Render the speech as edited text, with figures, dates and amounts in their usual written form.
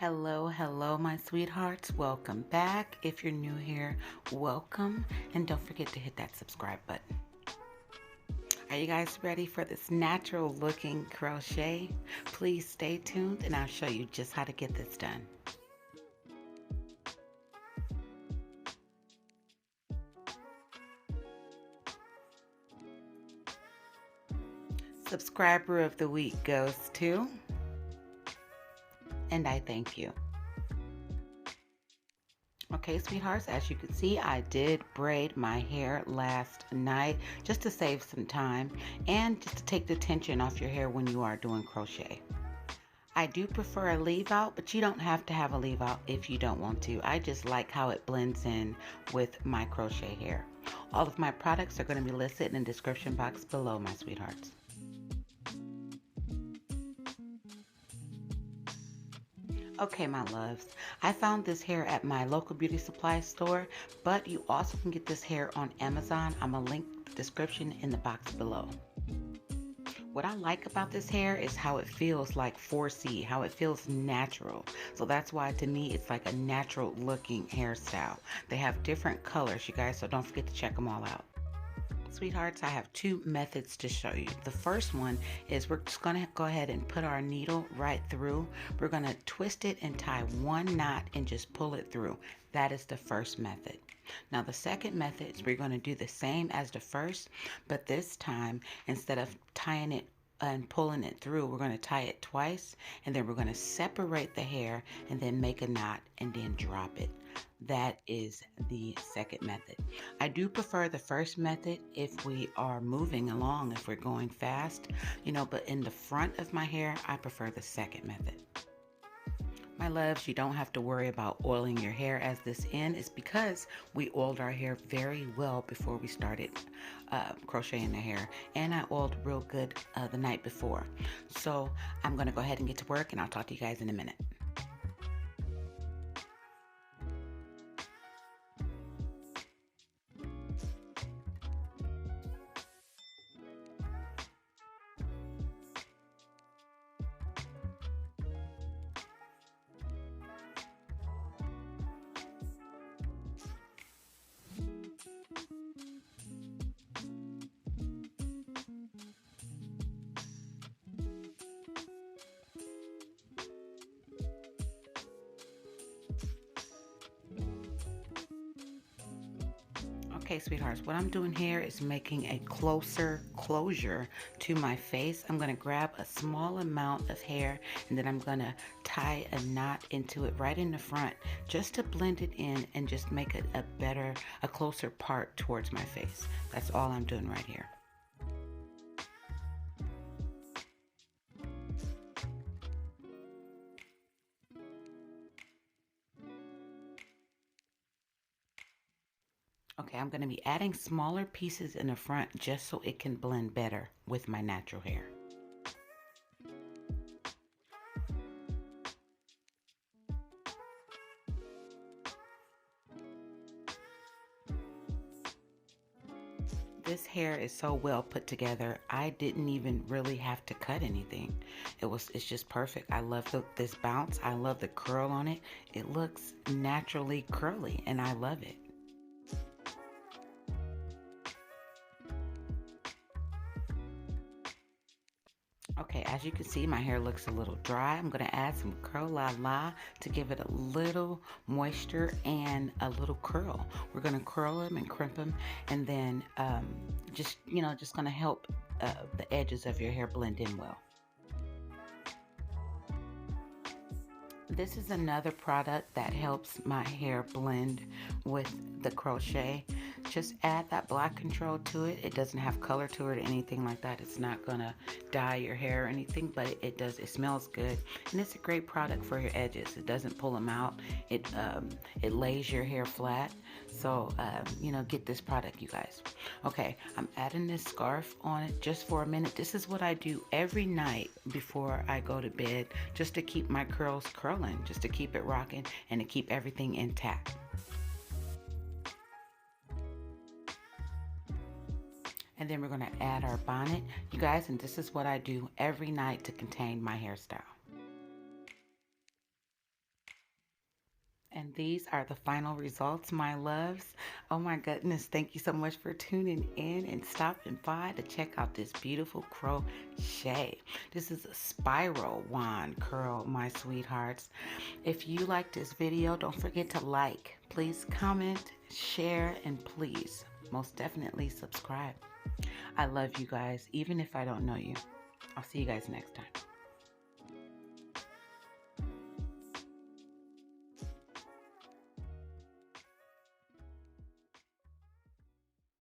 Hello, my sweethearts. Welcome back. If you're new here, welcome. And don't forget to hit that subscribe button. Are you guys ready for this natural looking crochet? Please stay tuned and I'll show you just how to get this done. Subscriber of the week goes to, and I thank you. Okay, sweethearts, as you can see, I did braid my hair last night just to save some time and just to take the tension off your hair when you are doing crochet. I do prefer a leave out, but you don't have to have a leave out if you don't want to. I just like how it blends in with my crochet hair. All of my products are going to be listed in the description box below, my sweethearts. Okay, my loves, I found this hair at my local beauty supply store, but you also can get this hair on Amazon. I'm going to link the description in the box below. What I like about this hair is how it feels like 4C, how it feels natural. So that's why to me it's like a natural looking hairstyle. They have different colors, you guys, so don't forget to check them all out. Sweethearts, I have two methods to show you. The first one is we're just going to go ahead and put our needle right through. We're going to twist it and tie one knot and just pull it through. That is the first method. Now the second method is we're going to do the same as the first, but this time instead of tying it and pulling it through, we're going to tie it twice, and then we're going to separate the hair and then make a knot and then drop it. That is the second method. I do prefer the first method if we are moving along, if we're going fast, but in the front of my hair, I prefer the second method. My loves, you don't have to worry about oiling your hair as this end is because we oiled our hair very well before we started crocheting the hair, and I oiled real good the night before. So I'm going to go ahead and get to work, and I'll talk to you guys in a minute. Okay, sweethearts, what I'm doing here is making a closer closure to my face. I'm going to grab a small amount of hair and then I'm going to tie a knot into it right in the front just to blend it in and just make it a closer part towards my face. That's all I'm doing right here. Okay, I'm going to be adding smaller pieces in the front just so it can blend better with my natural hair. This hair is so well put together. I didn't even really have to cut anything. It's just perfect. I love this bounce. I love the curl on it. It looks naturally curly and I love it. Okay, as you can see, my hair looks a little dry. I'm going to add some Curl La La to give it a little moisture and a little curl. We're going to curl them and crimp them, and then just going to help the edges of your hair blend in well. This is another product that helps my hair blend with the crochet. Just add that black control to it. It doesn't have color to it or anything like that. It's not gonna dye your hair or anything, but it smells good, and it's a great product for your edges. It doesn't pull them out. It lays your hair flat. So get this product, you guys. Okay, I'm adding this scarf on it just for a minute. This is what I do every night before I go to bed, just to keep my curls curling, just to keep it rocking and to keep everything intact. And then we're going to add our bonnet, you guys, and this is what I do every night to contain my hairstyle. And these are the final results, my loves. Oh my goodness, thank you so much for tuning in and stopping by to check out this beautiful crochet. This is a spiral wand curl, my sweethearts. If you like this video, don't forget to like, please comment, share, and please, most definitely subscribe. I love you guys, even if I don't know you. I'll see you guys next time.